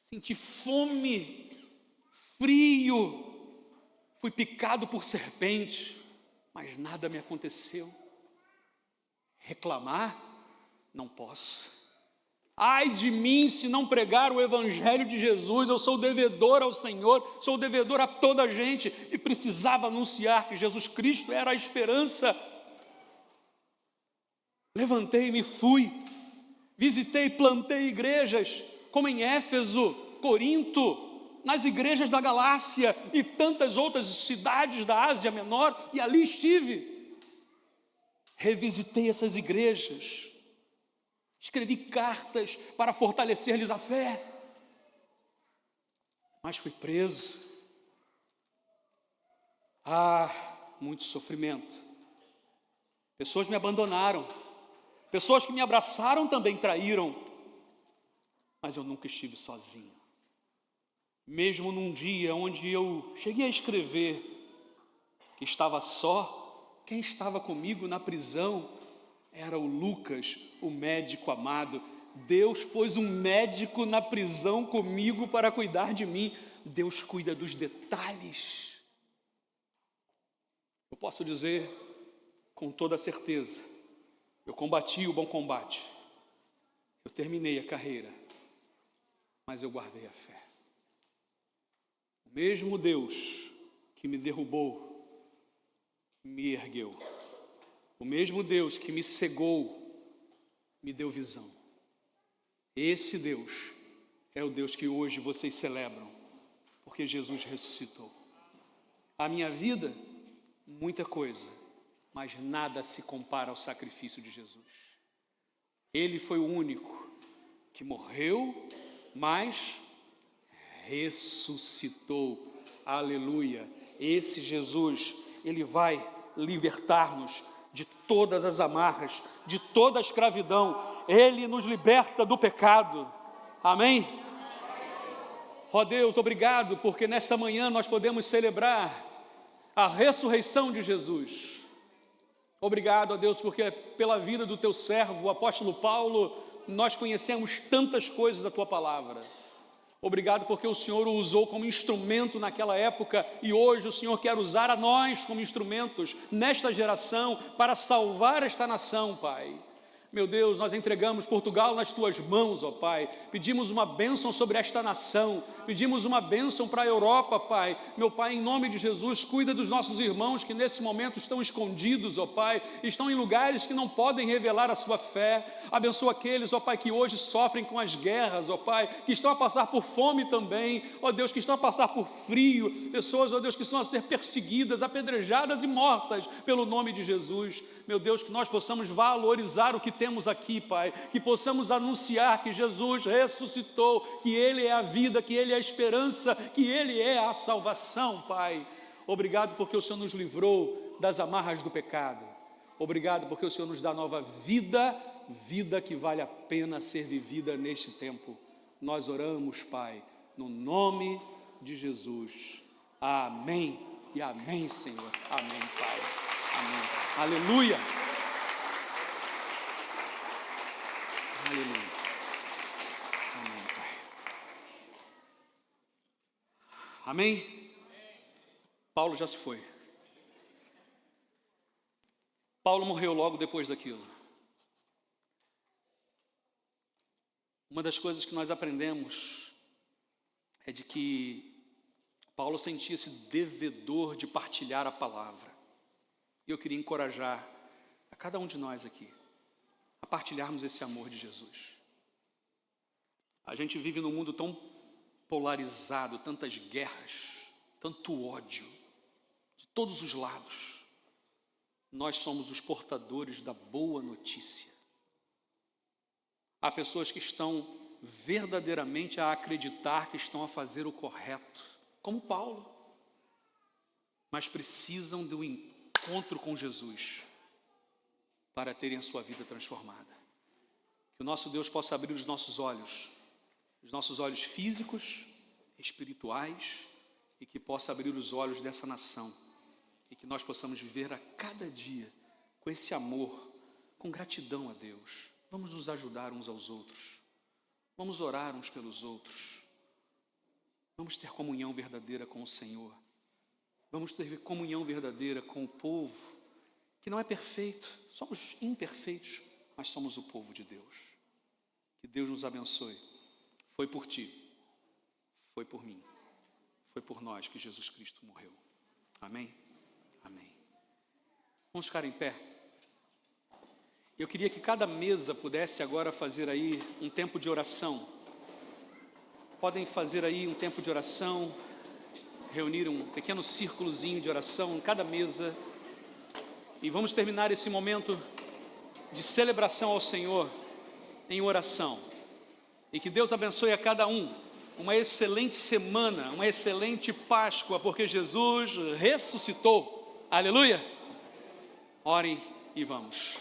Senti fome, frio. Fui picado por serpente, mas nada me aconteceu. Reclamar? Não posso. Ai de mim se não pregar o Evangelho de Jesus. Eu sou devedor ao Senhor, sou devedor a toda a gente e precisava anunciar que Jesus Cristo era a esperança. Levantei-me e fui, visitei e plantei igrejas, como em Éfeso, Corinto, nas igrejas da Galácia e tantas outras cidades da Ásia Menor, e ali estive. Revisitei essas igrejas, escrevi cartas para fortalecer-lhes a fé, mas fui preso. Muito sofrimento. Pessoas me abandonaram, pessoas que me abraçaram também traíram, mas eu nunca estive sozinho. Mesmo num dia onde eu cheguei a escrever que estava só, quem estava comigo na prisão era o Lucas, o médico amado. Deus pôs um médico na prisão comigo para cuidar de mim. Deus cuida dos detalhes. Eu posso dizer com toda certeza, eu combati o bom combate, eu terminei a carreira, mas eu guardei a fé. O mesmo Deus que me derrubou, me ergueu. O mesmo Deus que me cegou, me deu visão. Esse Deus é o Deus que hoje vocês celebram, porque Jesus ressuscitou. A minha vida, muita coisa, mas nada se compara ao sacrifício de Jesus. Ele foi o único que morreu, mas ressuscitou. Aleluia. Esse Jesus, ele vai libertar-nos de todas as amarras, de toda a escravidão. Ele nos liberta do pecado. Amém? Ó Deus, obrigado, porque nesta manhã nós podemos celebrar a ressurreição de Jesus. Obrigado, ó Deus, porque pela vida do teu servo, o apóstolo Paulo, nós conhecemos tantas coisas da tua palavra. Obrigado porque o Senhor o usou como instrumento naquela época e hoje o Senhor quer usar a nós como instrumentos nesta geração para salvar esta nação, Pai. Meu Deus, nós entregamos Portugal nas tuas mãos, ó Pai. Pedimos uma bênção sobre esta nação, pedimos uma bênção para a Europa, Pai. Meu Pai, em nome de Jesus, cuida dos nossos irmãos que nesse momento estão escondidos, ó Pai, estão em lugares que não podem revelar a sua fé. Abençoa aqueles, ó Pai, que hoje sofrem com as guerras, ó Pai, que estão a passar por fome também, ó Deus, que estão a passar por frio, pessoas, ó Deus, que estão a ser perseguidas, apedrejadas e mortas pelo nome de Jesus. Meu Deus, que nós possamos valorizar o que temos aqui, Pai, que possamos anunciar que Jesus ressuscitou, que Ele é a vida, que Ele é a esperança, que Ele é a salvação, Pai. Obrigado porque o Senhor nos livrou das amarras do pecado. Obrigado porque o Senhor nos dá nova vida, vida que vale a pena ser vivida neste tempo. Nós oramos, Pai, no nome de Jesus. Amém e amém, Senhor. Amém, Pai. Amém. Aleluia. Aleluia. Amém. Amém? Paulo já se foi. Paulo morreu logo depois daquilo. Uma das coisas que nós aprendemos é de que Paulo sentia-se devedor de partilhar a palavra. E eu queria encorajar a cada um de nós aqui a partilharmos esse amor de Jesus. A gente vive num mundo tão polarizado, tantas guerras, tanto ódio, de todos os lados. Nós somos os portadores da boa notícia. Há pessoas que estão verdadeiramente a acreditar que estão a fazer o correto, como Paulo, mas precisam do encontro com Jesus para terem a sua vida transformada. Que o nosso Deus possa abrir os nossos olhos físicos, espirituais, e que possa abrir os olhos dessa nação, e que nós possamos viver a cada dia com esse amor, com gratidão a Deus. Vamos nos ajudar uns aos outros, vamos orar uns pelos outros, vamos ter comunhão verdadeira com o Senhor, vamos ter comunhão verdadeira com o povo, que não é perfeito, somos imperfeitos, mas somos o povo de Deus. Que Deus nos abençoe. Foi por ti, foi por mim, foi por nós que Jesus Cristo morreu. Amém? Amém. Vamos ficar em pé. Eu queria que cada mesa pudesse agora fazer aí um tempo de oração. Podem fazer aí um tempo de oração, reunir um pequeno círculozinho de oração em cada mesa. E vamos terminar esse momento de celebração ao Senhor em oração. E que Deus abençoe a cada um. Uma excelente semana, uma excelente Páscoa, porque Jesus ressuscitou. Aleluia! Orem e vamos.